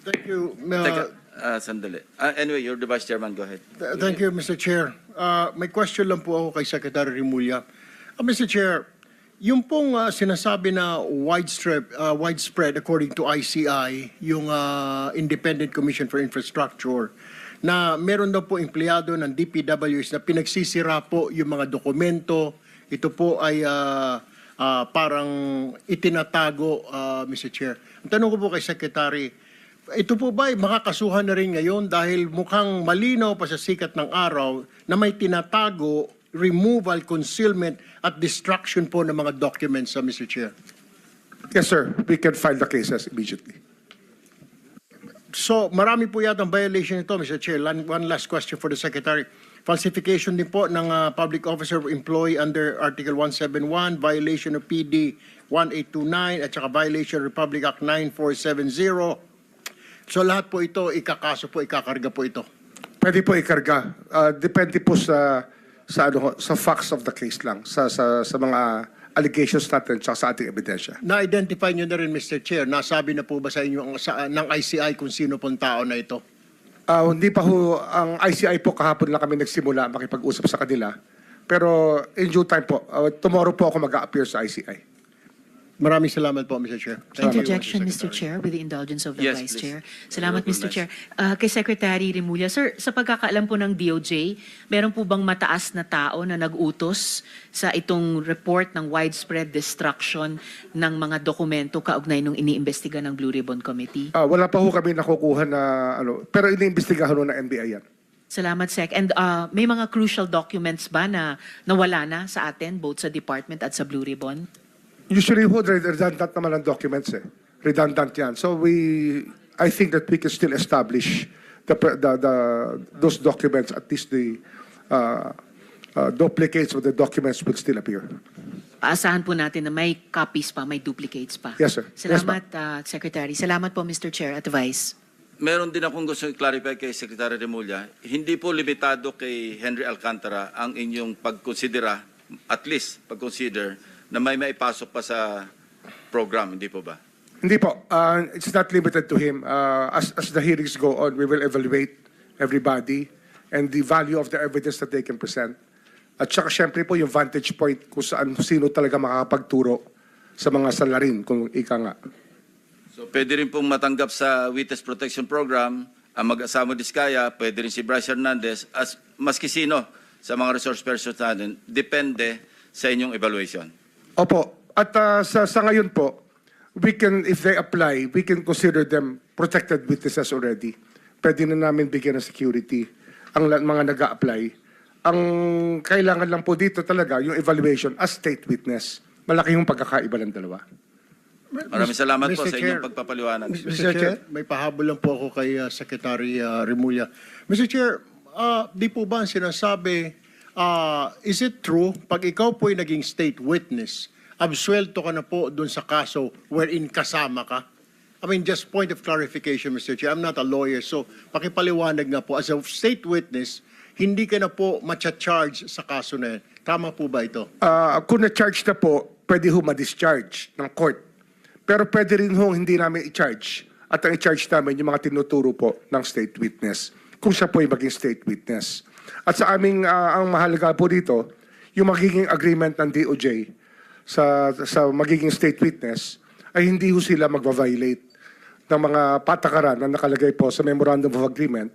Thank you. Teka, sandali. Anyway, you're the Vice Chairman. Go ahead. Thank you, Mr. Chair. May question lang po ako kay Secretary Remulla. Mr. Chair, yung pong sinasabi na widespread according to ICI, yung Independent Commission for Infrastructure, na meron daw po empleyado ng DPWs na pinagsisira po yung mga dokumento. Ito po ay parang itinatago, Mr. Chair. Ang tanong ko po kay Secretary, ito po ba ay makakasuhan na rin ngayon dahil mukhang malinaw pa sa sikat ng araw na may tinatago, removal, concealment at destruction po ng mga documents, Mr. Chair? Yes, sir. We can file the cases immediately. So, marami po yata ang violation nito, Mr. Chair. One last question for the Secretary. Falsification din po ng public officer or employee under Article 171, violation of PD 1829, at saka violation of Republic Act 9470. So, lahat po ito, ikakaso po, ikakarga po ito. Pwede po ikarga. Depende po sa facts of the case lang, sa mga allegations natin at sa ating ebidensya. Na-identify nyo na rin, Mr. Chair, nasabi na po ba sa inyo ng ICI kung sino pong tao na ito? Hindi pa ho, ang ICI po kahapon lang kami nagsimula makipag-usap sa kanila. Pero in due time po, tomorrow po ako mag-a-appear sa ICI. Maraming salamat po, Mr. Chair. Interjection, Mr. Chair, with the indulgence of the Yes, Vice please. Chair. Salamat, Mr. Chair. Kay Secretary Remulla, sir, sa pagkakaalam po ng DOJ, meron po bang mataas na tao na nag-utos sa itong report ng widespread destruction ng mga dokumento kaugnay nung iniimbestiga ng Blue Ribbon Committee? Wala pa ho kami nakukuha na pero iniimbestigahan ho ng NBI yan. Salamat, Sec. And may mga crucial documents ba na nawala na sa atin, both sa department at sa Blue Ribbon? Usually ho, redundant naman ang documents eh. Redundant yan. So I think that we can still establish those documents, at least the duplicates of the documents will still appear. Aasahan po natin na may copies pa, may duplicates pa. Yes, sir. Salamat, Secretary. Salamat po, Mr. Chair at Vice. Meron din akong gusto i-clarify kay Secretary Remulla. Hindi po limitado kay Henry Alcantara ang inyong pagkonsidera, at least pag-consider, na may maipasok pa sa program, hindi po ba? Hindi po. It's not limited to him. As the hearings go on, we will evaluate everybody and the value of the evidence that they can present. At saka syempre po yung vantage point kung sino talaga makakapagturo sa mga salarin, kung ika nga. So pwede rin pong matanggap sa Witness Protection Program ang mag-asamo Diskaya, pwede rin si Bryce Hernandez, as maski sino sa mga resource persons natin, depende sa inyong evaluation. Opo. At sa ngayon po, we can, if they apply, we can consider them protected witnesses already. Pwede na namin bigyan ng security ang mga nag-a-apply. Ang kailangan lang po dito talaga, yung evaluation as state witness. Malaki yung pagkakaiba ng dalawa. Maraming salamat po Mr. sa Chair. inyong pagpapaliwanag. Mr. Chair, may pahabol lang po ako kay Secretary Remulla. Mr. Chair, di po ba ang sinasabi, is it true, pag ikaw po'y naging state witness, absuelto ka na po dun sa kaso wherein kasama ka? I mean, just point of clarification, Mr. Chair. I'm not a lawyer, so pakipaliwanag nga po. As a state witness, hindi ka na po matcha-charge sa kaso na yan. Tama po ba ito? Kung na-charge na po, pwede ho ma-discharge ng court. Pero pwede rin ho hindi namin i-charge. At ang i-charge namin yung mga tinuturo po ng state witness. Kung siya po ay maging state witness. At sa aming, ang mahalaga po dito, yung magiging agreement ng DOJ sa magiging state witness ay hindi ho sila magva-violate ng mga patakaran na nakalagay po sa Memorandum of Agreement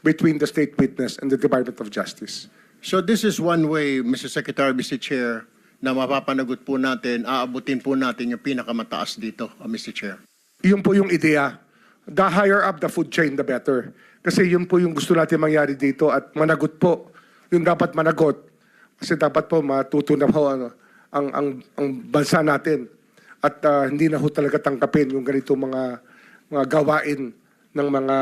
between the state witness and the Department of Justice. So this is one way, Mr. Secretary, Mr. Chair, na mapapanagot po natin, aabutin po natin yung pinakamataas dito, Mr. Chair. Yun po yung ideya. The higher up the food chain, the better. Kasi yun po yung gusto natin mangyari dito at managot po. Yung dapat managot. Kasi dapat po matutunan po ang bansa natin. At hindi na ho talaga tangkapin yung ganito mga gawain ng mga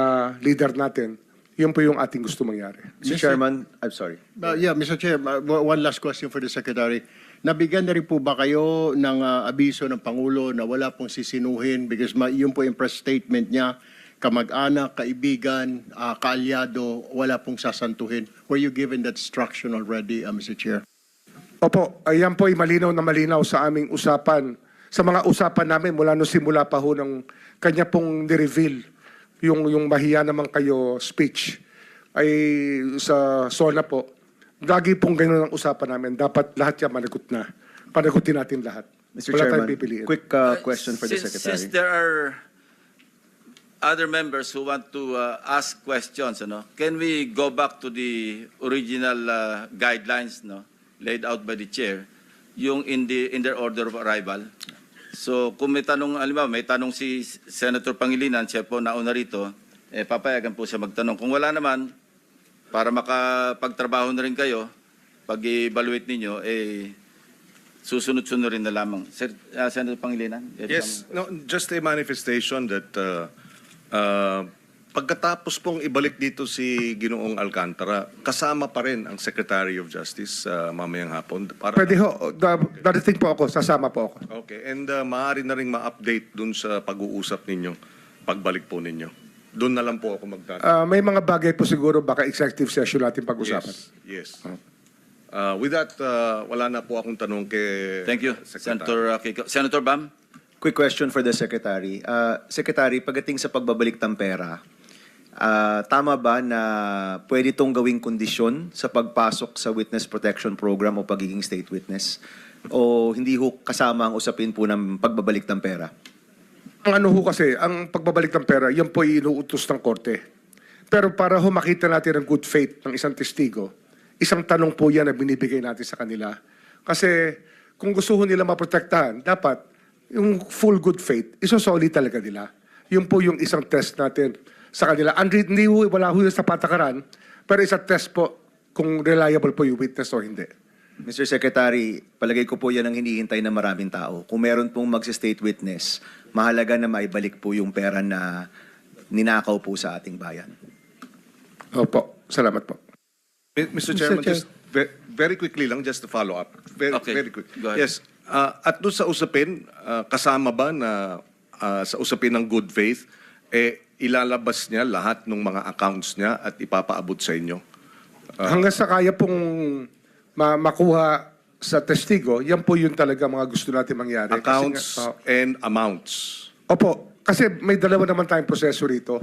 leader natin. Yun po yung ating gusto mangyari. Mr. Chairman, I'm sorry. Yeah, Mr. Chair, one last question for the Secretary. Nabigyan na rin po ba kayo ng abiso ng Pangulo na wala pong sisinuhin because yun po yung press statement niya, kamag-anak, kaibigan, kaalyado, wala pong sasantuhin. Were you given that instruction already, Mr. Chair? Opo, ayan po ay malinaw na malinaw sa aming usapan sa mga usapan namin mula nung simula pa ho ng kanya pong nireveal yung mahiya naman kayo speech ay sa SONA po. Lagi pong ganun ang usapan namin. Dapat lahat yan managot na. Panagutin natin lahat. Mr. Wala tayong Chairman, pipiliin. quick question for the Secretary. Since there are other members who want to ask questions, can we go back to the original guidelines, laid out by the chair, yung in their order of arrival? So kung may tanong, alam may tanong si Senator Pangilinan, siya po nauna rito, papayagan po siya magtanong. Kung wala naman, para makapagtrabaho na rin kayo, pag-evaluate ninyo, susunod-sunod rin na lamang. Senator Pangilinan? Yes, no, just a manifestation that pagkatapos pong ibalik dito si Ginoong Alcantara, kasama pa rin ang Secretary of Justice mamayang hapon. Para Pwede ho. Darating po ako. Sasama po ako. Okay, and maaari na rin ma-update dun sa pag-uusap ninyo, pagbalik po ninyo. Doon na lang po ako magtatanong. May mga bagay po siguro baka executive session natin pag-usapan. Yes. With that, wala na po akong tanong kay Thank you, Secretary. Senator Kiko. Senator Bam? Quick question for the Secretary. Secretary, pagdating sa pagbabalik ng pera, tama ba na pwede itong gawing kondisyon sa pagpasok sa Witness Protection Program o pagiging state witness? O hindi ho kasama ang usapin po ng pagbabalik ng pera? Ang ano ho kasi, ang pagbabalik ng pera, yan po inuutos ng korte. Pero para ho makita natin ang good faith ng isang testigo, isang tanong po yan na binibigay natin sa kanila. Kasi kung gusto ho nila maprotektahan, dapat yung full good faith, isosolid talaga nila. Yun po yung isang test natin sa kanila. Hindi ho, wala ho yun sa patakaran, pero isang test po kung reliable po yung witness o hindi. Mr. Secretary, palagay ko po yan ang hinihintay ng maraming tao. Kung meron pong mag-state witness, mahalaga na maibalik po yung pera na ninakaw po sa ating bayan. Opo, salamat po. Mr. Chairman, Chair. just very quickly lang, just to follow up. Okay, Very quick. go ahead. Yes, at doon sa usapin, kasama ba na sa usapin ng good faith, ilalabas niya lahat ng mga accounts niya at ipapaabot sa inyo? Hanggang sa kaya pong makuha sa testigo, yan po yun talaga mga gusto natin mangyari. Accounts and amounts. Opo, kasi may dalawa naman tayong proseso rito.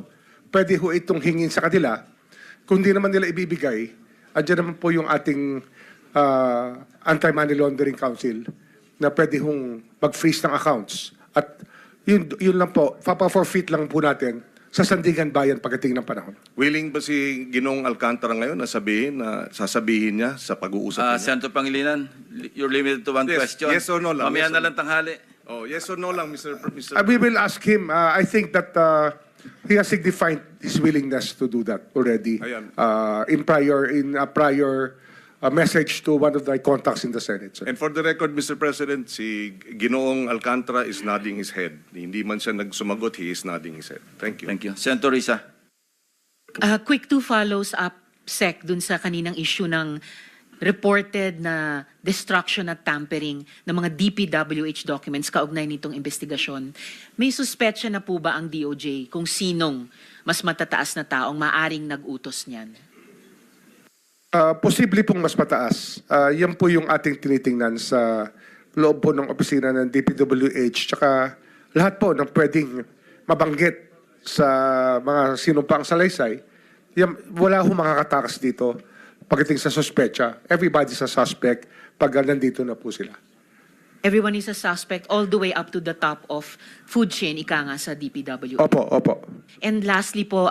Pwede ho itong hingin sa kanila. Kung di naman nila ibibigay, andyan naman po yung ating Anti-Money Laundering Council na pwede hong mag-freeze ng accounts. At yun lang po, papa-forfeit lang po natin sa Sandigan Bayan pagdating ng panahon. Willing ba si Ginoong Alcantara ngayon na sasabihin niya sa pag-uusap niya? Senator Pangilinan, you're limited to one Yes, question. yes or no lang, Mamaya yes na or lang tanghali. Oh, yes or no lang, Mr. We will ask him. I think that he has signified his willingness to do that already Ayan. in a prior message to one of the contacts in the Senate. So, And for the record, Mr. President, si Ginoong Alcantara is nodding his head. Hindi man siya nagsumagot, he is nodding his head. Thank you. Thank you. Senator Risa? Quick two follows up, Sec, dun sa kaninang issue ng reported na destruction at tampering ng mga DPWH documents kaugnay nitong investigasyon. May suspetsya na po ba ang DOJ kung sinong mas matataas na taong maaring nag-utos niyan? posible pong mas mataas. Yan po yung ating tinitingnan sa loob po ng opisina ng DPWH tsaka lahat po ng pwedeng mabanggit sa mga sinumpang salaysay. Yan, wala ho makakatakas dito pagdating sa sospecha. Everybody's a suspect pag nandito na po sila. Everyone is a suspect all the way up to the top of food chain, ika nga sa DPWH. Opo, opo. And lastly po,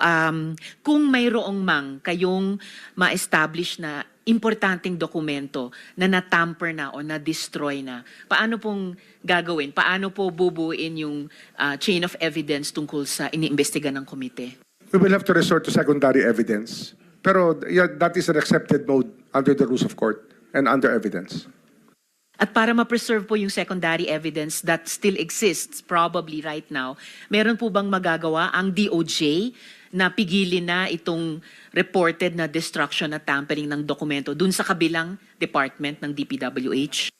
kung mayroong mang kayong ma-establish na importanteng dokumento na natamper na o na-destroy na, paano pong gagawin? Paano po bubuin yung chain of evidence tungkol sa iniimbestiga ng komite? We will have to resort to secondary evidence. Pero yeah, that is an accepted mode under the rules of court and under evidence. At para ma-preserve po yung secondary evidence that still exists probably right now, meron po bang magagawa ang DOJ na pigilin na itong reported na destruction at tampering ng dokumento dun sa kabilang department ng DPWH?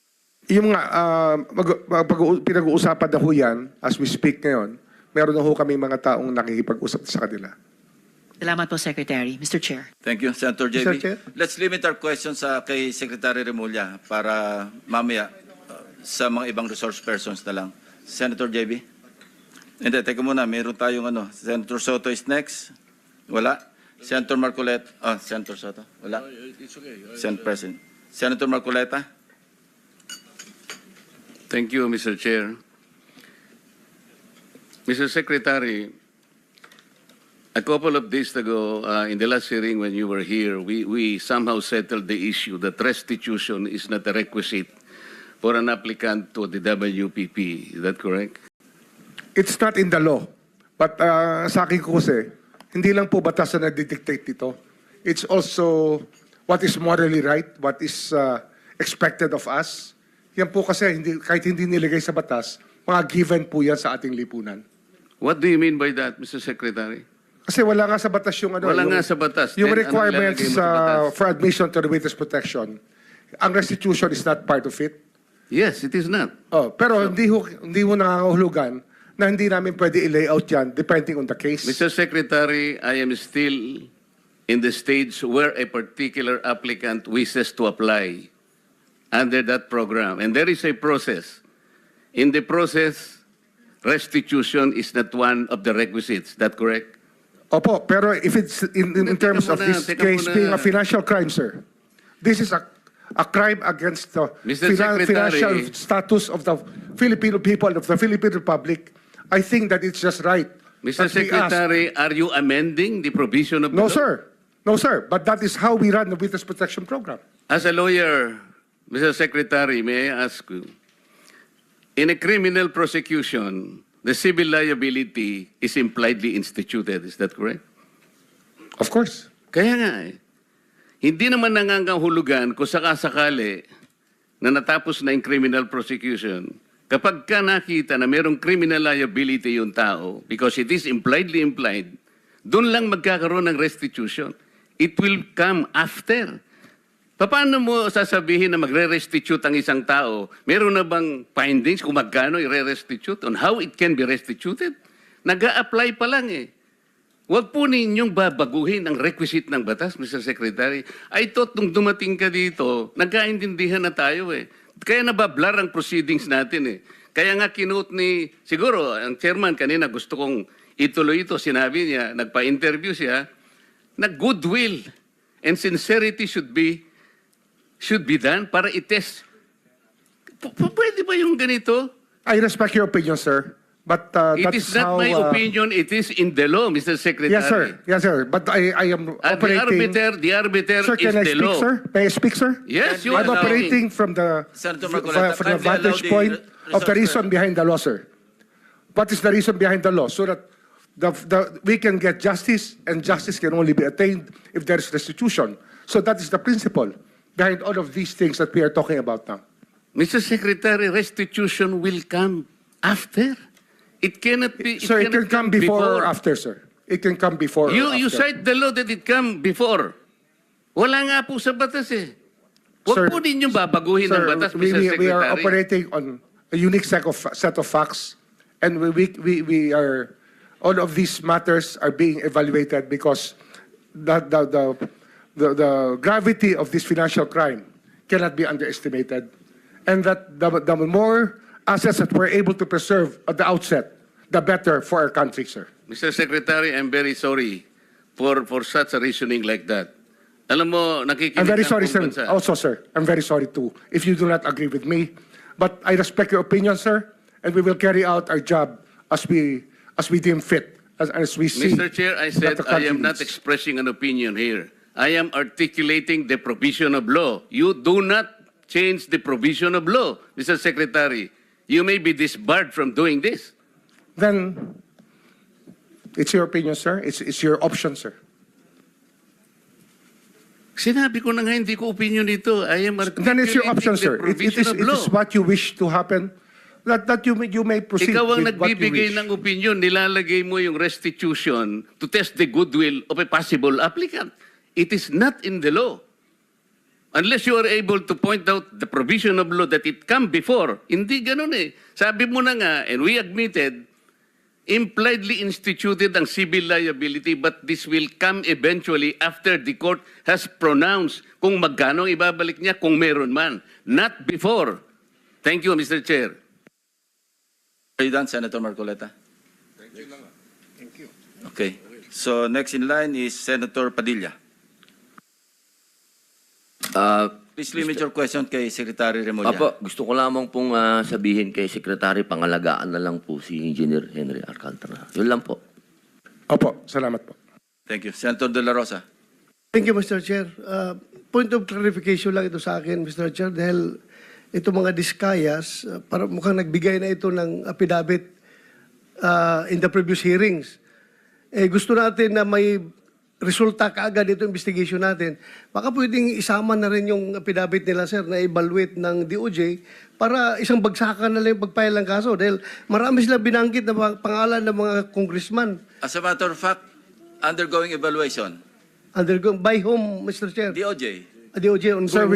Yung nga, pinag-uusapan na ho yan, as we speak ngayon, meron na ho kami mga taong nakikipag-usap sa kanila. Salamat po, Secretary. Mr. Chair. Thank you, Senator JB. Mr. Chair. Let's limit our questions kay Secretary Remulla para mamaya sa mga ibang resource persons na lang. Senator JB? Hindi, teka muna. Meron tayong ano. Senator Soto is next. Wala. Senator Marcoleta. Senator Soto. Wala. Senator President. Senator Marcoleta. Thank you, Mr. Chair. Mr. Secretary, a couple of days ago, in the last hearing when you were here, we somehow settled the issue that restitution is not a requisite for an applicant to the WPP. Is that correct? It's not in the law. But sa akin ko kasi, hindi lang po batas na nagdidictate dito. It's also what is morally right, what is expected of us. Yan po kasi, kahit hindi nilagay sa batas, mga given po yan sa ating lipunan. What do you mean by that, Mr. Secretary? Kasi wala nga sa batas yung ano. Wala yung, nga sa batas. Yung Then, anong requirements ilalagay mo sa batas? for admission to the witness protection. Ang restitution is not part of it. Yes, it is not. Oh, pero hindi ho nangangahulugan na hindi namin pwede i-layout yan depending on the case. Mr. Secretary, I am still in the stage where a particular applicant wishes to apply under that program. And there is a process. In the process, restitution is not one of the requisites. That correct? Opo, pero if it's in terms of this case being a financial crime, sir, this is a crime against the Mr. Secretary, financial status of the Filipino people, of the Philippine Republic. I think that it's just right. Mr. that we ask. Secretary, are you amending the provision of the No, law? sir. No, sir. But that is how we run the witness protection program. As a lawyer, Mr. Secretary, may I ask you, in a criminal prosecution, the civil liability is impliedly instituted. Is that correct? Of course. Kaya nga eh. Hindi naman nangangahulugan kung sakasakali na natapos na yung criminal prosecution. Kapag ka nakita na mayroong criminal liability yung tao, because it is impliedly implied, doon lang magkakaroon ng restitution. It will come after. Paano mo sasabihin na magre-restitute ang isang tao? Meron na bang findings kung magkano i-restitute on how it can be restituted? Nag-a-apply pa lang eh. Huwag po ninyong babaguhin ang requisite ng batas, Mr. Secretary. I thought nung dumating ka dito, nagkaintindihan na tayo eh. Kaya nabablar ang proceedings natin eh. Kaya nga kinote ni, siguro, ang chairman kanina gusto kong ituloy ito. Sinabi niya, nagpa-interview siya, na goodwill and sincerity should be done para i-test. Pwede ba yung ganito? I respect your opinion, sir. But It that is is not how, my opinion, it is in the law, Mr. Secretary. Yes, sir. Yes, sir. But I am At the operating. arbiter Sir, is can I the speak, law. sir? May I speak, sir? Yes, you I'm are operating from the Senator from Marcoleta, the kindly vantage allow the point of the resource reason behind the law, sir. What is the reason behind the law? So that we can get justice, and justice can only be attained if there is restitution. So that is the principle behind all of these things that we are talking about now. Mr. Secretary, restitution will come after. It cannot be. Sir, it can cannot come before or after, sir. It can come before or You after. cite the law that it come before. Wala nga po sa batas eh. Sir, Huwag po ninyong babaguhin ang batas, Mr. Secretary. we are operating on a unique set of facts, and we are, all of these matters are being evaluated because the gravity of this financial crime cannot be underestimated, and that the more assets that we're able to preserve at the outset, the better for our country, sir. Mr. Secretary, I'm very sorry for such a reasoning like that. Alam mo, nakikinig I'm very ang sorry, buong sir. bansa. Also, sir, I'm very sorry too if you do not agree with me. But I respect your opinion, sir, and we will carry out our job as we deem fit, as we see. Mr. Chair, I that said the I country am not needs. expressing an opinion here. I am articulating the provision of law. You do not change the provision of law, Mr. Secretary. You may be disbarred from doing this. Then it's your opinion, sir. It's your option, sir. Sinabi ko na nga, hindi ko opinion dito. I am Then it's your option, articulating sir. the provision of It law. is what you wish to happen. That you may proceed Ikaw ang with what you nagbibigay wish. ng opinion, nilalagay mo yung restitution to test the goodwill of a possible applicant. It is not in the law. Unless you are able to point out the provision of law that it come before. Hindi ganun eh. Sabi mo na nga, and we admitted, impliedly instituted ang civil liability, but this will come eventually after the court has pronounced kung magkano ang ibabalik niya, kung meron man. Not before. Thank you, Mr. Chair. Are you done, Senator Marcoleta? Thank you. Okay. So next in line is Senator Padilla. Please limit your question kay Secretary Remulla. Apo, gusto ko lamang pong sabihin kay Secretary, pangalagaan na lang po si Engineer Henry Alcantara. Yun lang po. Opo, salamat po. Thank you. Senator De La Rosa. Thank you, Mr. Chair. Point of clarification lang ito sa akin, Mr. Chair, dahil ito mga diskayas, para mukhang nagbigay na ito ng affidavit in the previous hearings. Gusto natin na may resulta kaagad ito investigation natin. Baka pwedeng isama na rin yung affidavit nila, sir, na evaluate ng DOJ para isang bagsakan na lang yung pagpile ng kaso. Dahil marami sila binanggit na pangalan ng mga congressman. As a matter of fact, undergoing evaluation. Undergone by whom, Mr. Chair? DOJ. DOJ on So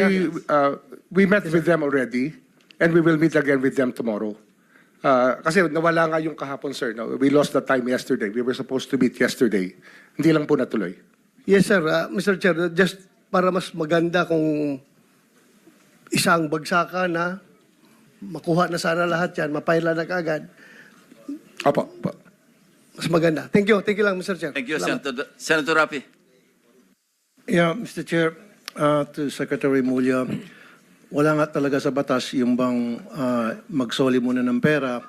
we met with them already and we will meet again with them tomorrow. Kasi nawala nga yung kahapon, sir. No? We lost the time yesterday. We were supposed to meet yesterday. Hindi lang po natuloy. Yes, sir. Mr. Chair, just para mas maganda kung isang bagsakan na makuha na sana lahat yan, mapaila na kaagad, Opo. Opo. mas maganda. Thank you. Thank you lang, Mr. Chair. Thank you, Salamat. Senator Rapi. Yeah, Mr. Chair, to Secretary Mulya, wala nga talaga sa batas yung bang magsoli muna ng pera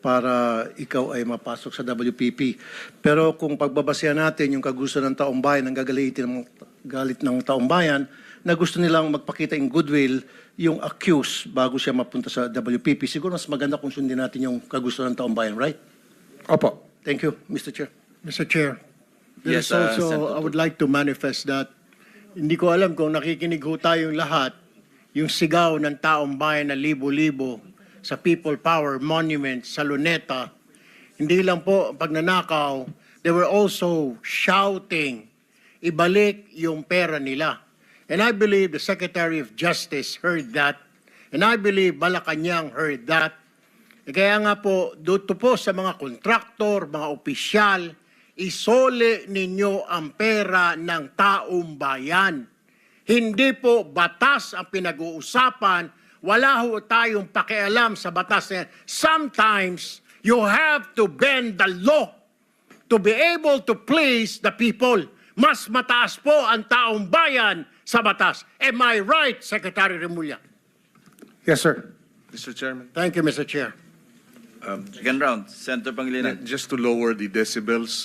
para ikaw ay mapasok sa WPP. Pero kung pagbabasehan natin yung kagusto ng taong bayan, ang galit ng taong bayan, na gusto nilang magpakita in goodwill yung accused bago siya mapunta sa WPP, siguro mas maganda kung sundin natin yung kagusto ng taong bayan, right? Opo. Thank you, Mr. Chair. Mr. Chair, there Yes, is also, Senator I would like to manifest that hindi ko alam kung nakikinig ho tayong lahat, yung sigaw ng taong bayan na libo-libo sa People Power Monument sa Luneta, hindi lang po pagnanakaw, they were also shouting, ibalik yung pera nila. And I believe the Secretary of Justice heard that, and I believe Malacanang heard that. Kaya nga po, dito po sa mga kontraktor, mga opisyal, isole ninyo ang pera ng taong bayan. Hindi po batas ang pinag-uusapan. Wala ho tayong pakialam sa batas na yan. Sometimes, you have to bend the law to be able to please the people. Mas mataas po ang taong bayan sa batas. Am I right, Secretary Remulla? Yes, sir. Mr. Chairman, Thank you, Mr. Chair. Second round, Senator Pangilinan. just to lower the decibels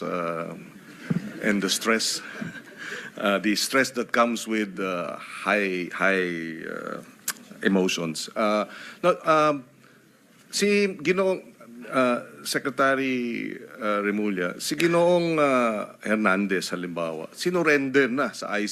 and the stress, the stress that comes with high emotions. Si Ginoong Secretary Remulla, si Ginoong Hernandez halimbawa, sinurrender na sa ICC.